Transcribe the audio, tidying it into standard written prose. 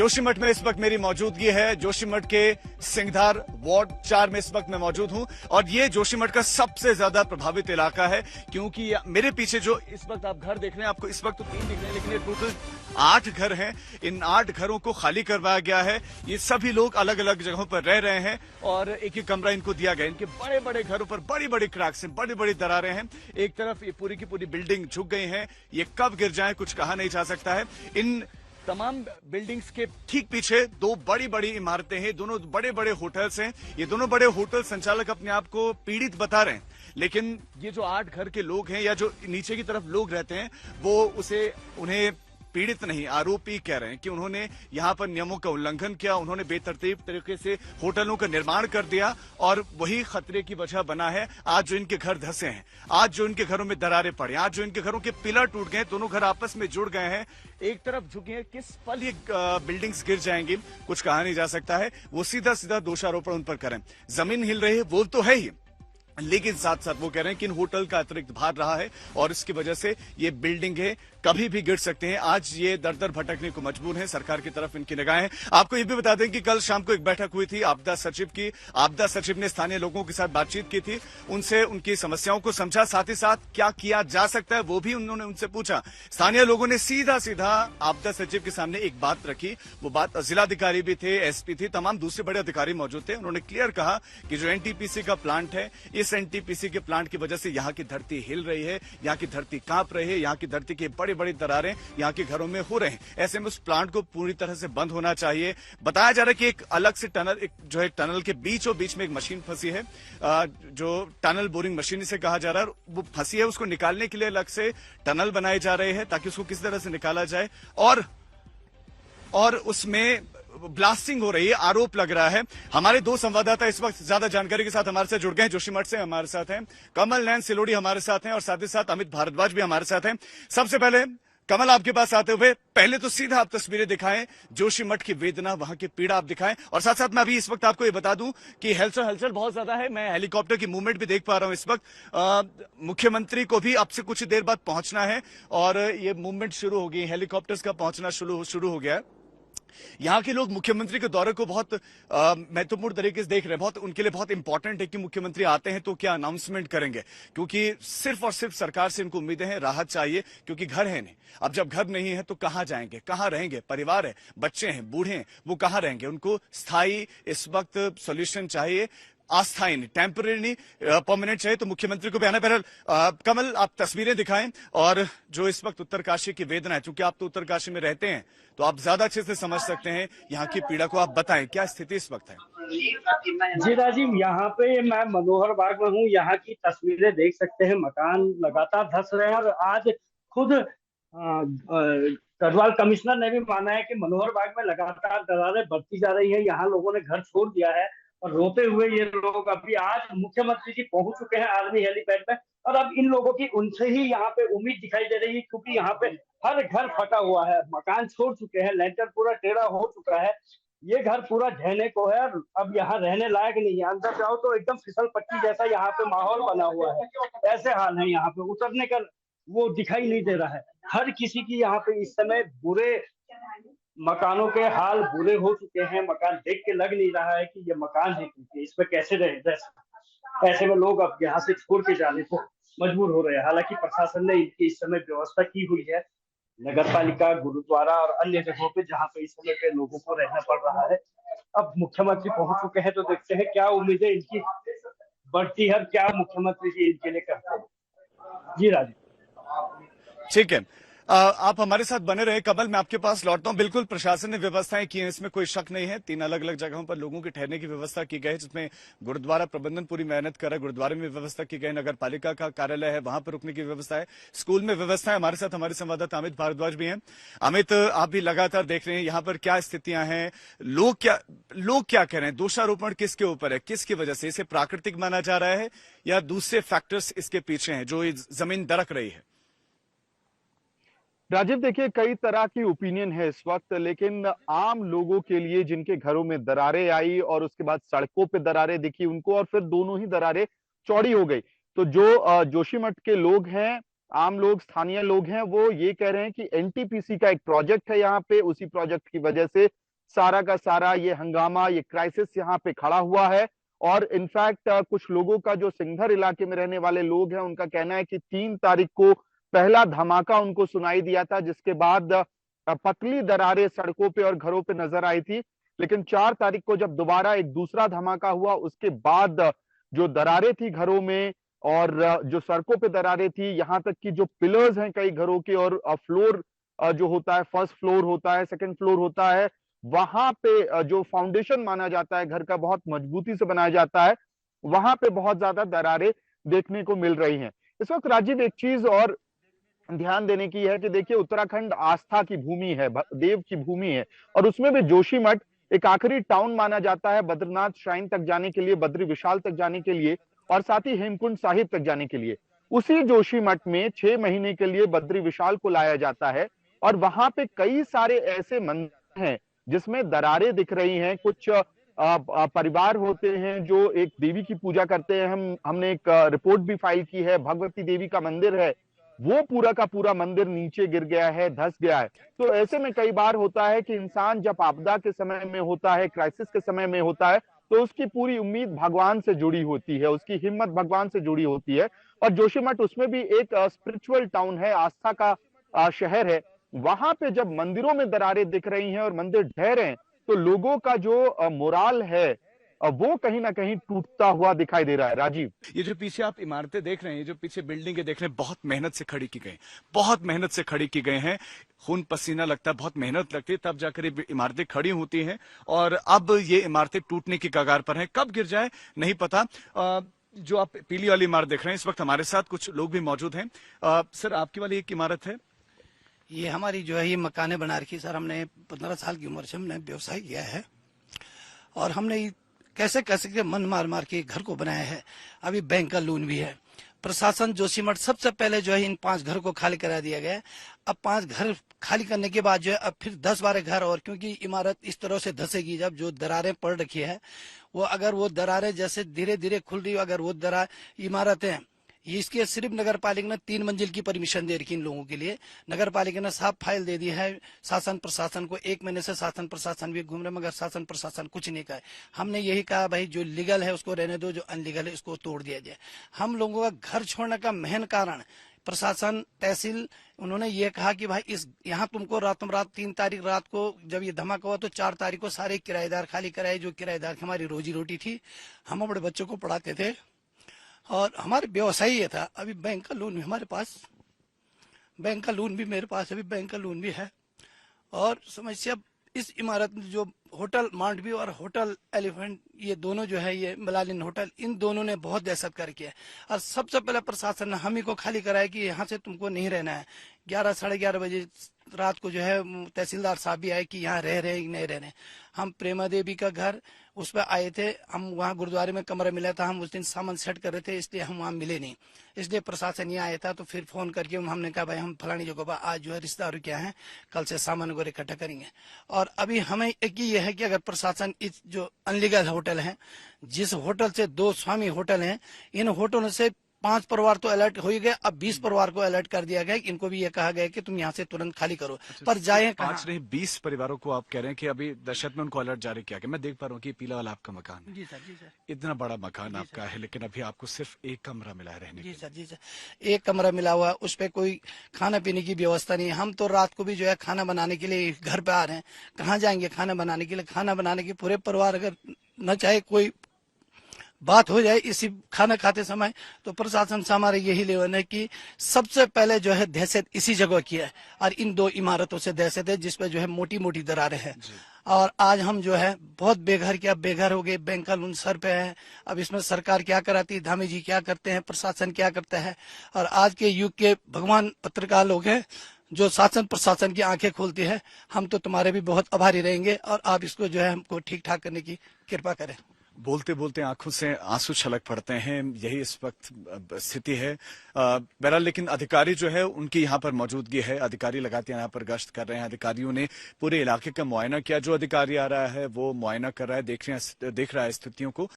जोशीमठ में इस वक्त मेरी मौजूदगी है। जोशीमठ के सिंघधार वार्ड 4 में इस वक्त मैं मौजूद हूं और ये जोशीमठ का सबसे ज्यादा प्रभावित इलाका है, क्योंकि मेरे पीछे जो इस वक्त आप घर देख रहे हैं, आपको इस वक्त तो 3 दिख रहे हैं, लेकिन ये टोटल 8 घर हैं। इन 8 घरों को खाली करवाया गया है। ये सभी लोग अलग अलग जगहों पर रह रहे हैं और एक ही कमरा इनको दिया गया। इनके बड़े बड़े घरों पर बड़ी बड़ी क्रैक्स हैं, बड़ी बड़ी दरारें हैं। एक तरफ ये पूरी की पूरी बिल्डिंग झुक गई है। ये कब गिर जाए कुछ कहा नहीं जा सकता है। इन तमाम बिल्डिंग्स के ठीक पीछे 2 बड़ी बड़ी इमारतें हैं, दोनों बड़े बड़े होटल्स हैं। ये दोनों बड़े होटल संचालक अपने आप को पीड़ित बता रहे हैं, लेकिन ये जो 8 घर के लोग हैं या जो नीचे की तरफ लोग रहते हैं वो उन्हें पीड़ित नहीं, आरोपी कह रहे हैं कि उन्होंने यहां पर नियमों का उल्लंघन किया। उन्होंने बेतरतीब तरीके से होटलों का निर्माण कर दिया और वही खतरे की वजह बना है आज जो इनके घर धंसे हैं, आज जो इनके घरों में दरारें पड़ी, आज जो इनके घरों के पिलर टूट गए, दोनों घर आपस में जुड़ गए हैं, एक तरफ झुके हैं। किस पल ये बिल्डिंग्स गिर जाएंगी कुछ कहा नहीं जा सकता है। वो सीधा सीधा दोषारोपण उन पर करें। जमीन हिल रही है वो तो है ही, लेकिन साथ साथ वो कह रहे हैं कि इन होटल का अतिरिक्त भार रहा है और इसकी वजह से ये बिल्डिंगें कभी भी गिर सकते हैं। आज ये दर दर भटकने को मजबूर हैं, सरकार की तरफ इनकी निगाहें। आपको ये भी बता दें कि कल शाम को एक बैठक हुई थी आपदा सचिव की। आपदा सचिव ने स्थानीय लोगों के साथ बातचीत की थी, उनसे उनकी समस्याओं को समझा, साथ ही साथ क्या किया जा सकता है वो भी उन्होंने उनसे पूछा। स्थानीय लोगों ने सीधा सीधा आपदा सचिव के सामने एक बात रखी। वो बात, जिलाधिकारी भी थे, एसपी थी, तमाम दूसरे बड़े अधिकारी मौजूद थे। उन्होंने क्लियर कहा कि जो एनटीपीसी का प्लांट है, इस एनटीपीसी के प्लांट की वजह से यहाँ की धरती हिल रही है, यहाँ की धरती कांप रही है, यहाँ की धरती की बड़ी बड़ी दरारें यहाँ के घरों में हो रहे हैं। ऐसे में उस प्लांट को पूरी तरह से बंद होना चाहिए। बताया जा रहा है कि एक अलग से टनल, जो है टनल के बीचों बीच में एक मशीन फंसी है, जो टनल बोरिंग मशीन से कहा जा रहा है, वो फंसी है। उसको निकालने के लिए अलग से टनल बनाए जा रहे हैं ताकि उसको किस तरह से निकाला जाए और उसमें ब्लास्टिंग हो रही है, आरोप लग रहा है। हमारे 2 संवाददाता इस वक्त ज्यादा जानकारी के साथ हमारे साथ जुड़ गए हैं। जोशीमठ से हमारे साथ हैं कमल नैन सिलोड़ी, हमारे साथ हैं और साथ ही साथ अमित भारद्वाज भी हमारे साथ हैं। सबसे पहले कमल, आपके पास आते हुए पहले तो सीधा आप तस्वीरें दिखाएं, जोशीमठ की वेदना, वहां की पीड़ा आप दिखाएं, और साथ साथ मैं अभी इस वक्त आपको ये बता दूं कि हलचल बहुत ज्यादा है। मैं हेलीकॉप्टर की मूवमेंट भी देख पा रहा हूं इस वक्त। मुख्यमंत्री को भी अब से कुछ देर बाद पहुंचना है और ये मूवमेंट शुरू हो गई, हेलीकॉप्टर्स का पहुंचना शुरू हो गया है। यहाँ के लोग मुख्यमंत्री के दौरे को बहुत महत्वपूर्ण तरीके से देख रहे हैं। बहुत उनके लिए बहुत इंपॉर्टेंट है कि मुख्यमंत्री आते हैं तो क्या अनाउंसमेंट करेंगे, क्योंकि सिर्फ और सिर्फ सरकार से इनको उम्मीदें हैं, राहत चाहिए, क्योंकि घर है नहीं। अब जब घर नहीं है तो कहां जाएंगे, कहां रहेंगे? परिवार है, बच्चे हैं, बूढ़े हैं, वो कहां रहेंगे? उनको स्थायी इस वक्त सोल्यूशन चाहिए, अस्थायी नहीं, टेम्पररी नहीं, परमानेंट चाहिए। तो मुख्यमंत्री को भी आना। बहरहाल कमल, आप तस्वीरें दिखाएं और जो इस वक्त उत्तरकाशी की वेदना है, क्योंकि आप तो उत्तरकाशी में रहते हैं तो आप ज्यादा अच्छे से समझ सकते हैं यहाँ की पीड़ा को। आप बताएं क्या स्थिति इस वक्त है? जी राजीव, यहाँ पे मैं मनोहर बाग में हूँ। यहाँ की तस्वीरें देख सकते हैं, मकान लगातार धंस रहे हैं और आज खुद गढ़वाल कमिश्नर ने भी माना है कि मनोहर बाग में लगातार दरारें बढ़ती जा रही है। यहाँ लोगों ने घर छोड़ दिया है और रोते हुए ये लोग अभी आज मुख्यमंत्री जी पहुंच चुके हैं आर्मी हेलीपैड में। और अब इन लोगों की उनसे ही यहाँ पे उम्मीद दिखाई दे रही है, क्योंकि यहाँ पे हर घर फटा हुआ है, मकान छोड़ चुके हैं, लेंटर पूरा टेढ़ा हो चुका है, ये घर पूरा ढहने को है और अब यहाँ रहने लायक नहीं है। अंदर जाओ तो एकदम फिसल पट्टी जैसा यहाँ पे माहौल बना हुआ है। ऐसे हाल है, यहाँ पे उतरने का वो दिखाई नहीं दे रहा है। हर किसी की यहाँ पे इस समय बुरे मकानों के हाल बुरे हो चुके हैं। मकान देख के लग नहीं रहा है कि ये मकान है, क्योंकि इस पे कैसे रहे। ऐसे में लोग अब यहाँ से छोड़ के जाने को मजबूर हो रहे हैं। हालांकि प्रशासन ने इनकी इस समय व्यवस्था की हुई है, नगर पालिका, गुरुद्वारा और अन्य जगहों पे जहाँ पे इस समय पे लोगों को रहना पड़ रहा है। अब मुख्यमंत्री पहुंच चुके हैं तो देखते हैं क्या उम्मीदें इनकी बढ़ती है, क्या मुख्यमंत्री जी इनके लिए करते हैं। जी राजीव। ठीक है, आप हमारे साथ बने रहे। कमल, मैं आपके पास लौटता हूं। बिल्कुल प्रशासन ने व्यवस्थाएं की हैं, इसमें कोई शक नहीं है। 3 अलग अलग जगहों पर लोगों के ठहरने की व्यवस्था की गई है, जिसमें गुरुद्वारा प्रबंधन पूरी मेहनत कर रहा है। गुरुद्वारे में व्यवस्था की गई, नगर पालिका का कार्यालय है, वहां पर रुकने की व्यवस्था है, स्कूल में व्यवस्था है। हमारे साथ हमारे संवाददाता अमित भारद्वाज भी हैं। अमित, आप भी लगातार देख रहे हैं यहाँ पर क्या स्थितियां हैं, लोग क्या कह रहे हैं? दोषारोपण किसके ऊपर है, किसकी वजह से? इसे प्राकृतिक माना जा रहा है या दूसरे फैक्टर्स इसके पीछे हैं जो जमीन दरक रही है? राजीव, देखिए, कई तरह की ओपिनियन है इस वक्त, लेकिन आम लोगों के लिए जिनके घरों में दरारें आई और उसके बाद सड़कों पे दरारें दिखी उनको, और फिर दोनों ही दरारें चौड़ी हो गई, तो जो जोशीमठ के लोग हैं, आम लोग, स्थानीय लोग हैं, वो ये कह रहे हैं कि एनटीपीसी का एक प्रोजेक्ट है यहाँ पे, उसी प्रोजेक्ट की वजह से सारा का सारा ये हंगामा, ये क्राइसिस यहाँ पे खड़ा हुआ है। और इनफैक्ट कुछ लोगों का, जो सिंघर इलाके में रहने वाले लोग हैं, उनका कहना है कि 3 तारीख को पहला धमाका उनको सुनाई दिया था, जिसके बाद पतली दरारें सड़कों पे और घरों पे नजर आई थी। लेकिन 4 तारीख को जब दोबारा एक दूसरा धमाका हुआ, उसके बाद जो दरारें थी घरों में और जो सड़कों पे दरारें थी, यहाँ तक कि जो पिलर्स हैं कई घरों के और फ्लोर जो होता है, फर्स्ट फ्लोर होता है, सेकंड फ्लोर होता है, वहां पे जो फाउंडेशन माना जाता है घर का, बहुत मजबूती से बनाया जाता है, वहां पे बहुत ज्यादा दरारें देखने को मिल रही हैं। इस वक्त राजीव एक चीज और ध्यान देने की है कि देखिए, उत्तराखंड आस्था की भूमि है, देव की भूमि है, और उसमें भी जोशीमठ एक आखिरी टाउन माना जाता है बद्रीनाथ श्राइन तक जाने के लिए, बद्री विशाल तक जाने के लिए, और साथ ही हेमकुंड साहिब तक जाने के लिए। उसी जोशीमठ में 6 महीने के लिए बद्री विशाल को लाया जाता है, और वहां पे कई सारे ऐसे मंदिर हैं जिसमें दरारें दिख रही हैं। कुछ परिवार होते हैं जो एक देवी की पूजा करते हैं। हमने एक रिपोर्ट भी फाइल की है, भगवती देवी का मंदिर है, वो पूरा का पूरा मंदिर नीचे गिर गया है, धंस गया है। तो ऐसे में कई बार होता है कि इंसान जब आपदा के समय में होता है, क्राइसिस के समय में होता है, तो उसकी पूरी उम्मीद भगवान से जुड़ी होती है, उसकी हिम्मत भगवान से जुड़ी होती है। और जोशीमठ उसमें भी एक स्पिरिचुअल टाउन है, आस्था का शहर है। वहां पे जब मंदिरों में दरारें दिख रही हैं और मंदिर ढह रहे हैं, तो लोगों का जो मोराल है वो कहीं ना कहीं टूटता हुआ दिखाई दे रहा है। राजीव, ये जो पीछे आप इमारतें देख रहे हैं, ये जो पीछे बिल्डिंगें देख रहे हैं, बहुत मेहनत से खड़ी की गई, बहुत मेहनत से खड़ी की गई हैं। खून पसीना लगता है, बहुत मेहनत लगती है, तब जाकर ये इमारतें खड़ी होती हैं। और अब ये इमारतें टूटने की कगार पर हैं, कब गिर जाए नहीं पता। जो आप पीली वाली इमारत देख रहे हैं, इस वक्त हमारे साथ कुछ लोग भी मौजूद हैं। सर, आपकी वाली एक इमारत है? ये हमारी जो है ये मकाने बना रखी सर। हमने 15 साल की उम्र से हमने व्यवसाय किया है, और हमने कैसे कैसे के मन मार मार के घर को बनाया है। अभी बैंक का लोन भी है। प्रशासन जोशीमठ सबसे पहले जो है इन 5 घर को खाली करा दिया गया है। अब 5 घर खाली करने के बाद जो है अब फिर 10-12 घर, और क्योंकि इमारत इस तरह से धंसेगी, जब जो दरारें पड़ रखी है वो, अगर वो दरारें जैसे धीरे धीरे खुल रही, अगर वो इमारतें, इसके सिर्फ नगर पालिका ने 3 मंजिल की परमिशन दे रखी इन लोगों के लिए। नगर पालिका ने साफ फाइल दे दी है शासन प्रशासन को। 1 महीने से शासन प्रशासन भी घूम रहे, मगर शासन प्रशासन कुछ नहीं कहा। हमने यही कहा भाई जो लीगल है उसको रहने दो, जो अनलीगल है उसको तोड़ दिया जाए। हम लोगों का घर छोड़ने का मेन कारण प्रशासन, तहसील, उन्होंने ये कहा कि भाई इस यहाँ तुमको रातों रात 3 तारीख रात को जब ये धमाका हुआ, तो 4 तारीख को सारे किराएदार खाली कराए। जो किराएदार की हमारी रोजी रोटी थी, हम अपने बच्चों को पढ़ाते थे और हमारे व्यवसाय ये था। अभी बैंक का लोन भी हमारे पास, बैंक का लोन भी मेरे पास, अभी बैंक का लोन भी है। और समस्या इस इमारत में जो होटल मांडवी और होटल एलिफेंट, ये दोनों जो है, ये मलालिन होटल, इन दोनों ने बहुत दहशत कर किया। और सबसे पहले प्रशासन ने हम ही को खाली कराया कि यहाँ से तुमको नहीं रहना है। 11 साढ़े 11 बजे रात को जो है तहसीलदार साहब भी आए कि यहाँ रह रहे नहीं रह रहे। हम प्रेमा देवी का घर उस पर आए थे, हम वहाँ गुरुद्वारे में कमरा मिला था, हम उस दिन सामान सेट कर रहे थे, इसलिए हम वहाँ मिले नहीं। इसलिए प्रशासन यहाँ आया था, तो फिर फोन करके हमने कहा भाई हम फलानी जगह पर आज जो है रिश्तेदार क्या है, कल से सामान वगैरह इकट्ठा करेंगे। और अभी हमें एक ये है कि अगर प्रशासन इस जो अनलीगल होटल है, जिस होटल से 2 स्वामी होटल हैं, इन होटलों से 5 परिवार तो अलर्ट हो ही गए, अब 20 परिवार को अलर्ट कर दिया गया। इनको भी ये कहा गया कि तुम यहाँ से तुरंत खाली करो। पर जाए 5 नहीं 20 परिवारों को आप कह रहे हैं कि अभी दहशत में उनको अलर्ट जारी किया गया। मैं देख पा रहा हूँ कि पीला वाला आपका मकान है। जी सर, जी सर। इतना बड़ा मकान आपका है, लेकिन अभी आपको सिर्फ एक कमरा मिला है रहने के लिए। जी सर, जी सर। एक कमरा मिला हुआ है, उस पर कोई खाना पीने की व्यवस्था नहीं है। हम तो रात को भी जो है खाना बनाने के लिए घर पे आ रहे हैं, कहाँ जाएंगे खाना बनाने के लिए? खाना बनाने के पूरे परिवार अगर न चाहे कोई बात हो जाए इसी खाना खाते समय, तो प्रशासन से हमारे यही लेवन है कि सबसे पहले जो है दहशत इसी जगह की है, और इन 2 इमारतों से दहशत है जिसपे जो है मोटी मोटी दरारें हैं। और आज हम जो है बहुत बेघर क्या बेघर हो गए, बैंक का लोन सर पे है। अब इसमें सरकार क्या कराती है, धामी जी क्या करते हैं, प्रशासन क्या करता है। और आज के युग के भगवान पत्रकार लोग हैं जो शासन प्रशासन की आंखें खोलती है। हम तो तुम्हारे भी बहुत आभारी रहेंगे, और आप इसको जो है हमको ठीक ठाक करने की कृपा करें। बोलते बोलते आंखों से आंसू छलक पड़ते हैं, यही इस वक्त स्थिति है। बहरहाल लेकिन अधिकारी जो है उनकी यहाँ पर मौजूदगी है, अधिकारी लगातार यहाँ पर गश्त कर रहे हैं। अधिकारियों ने पूरे इलाके का मुआयना किया, जो अधिकारी आ रहा है वो मुआयना कर रहा है, देख रहा है स्थितियों को।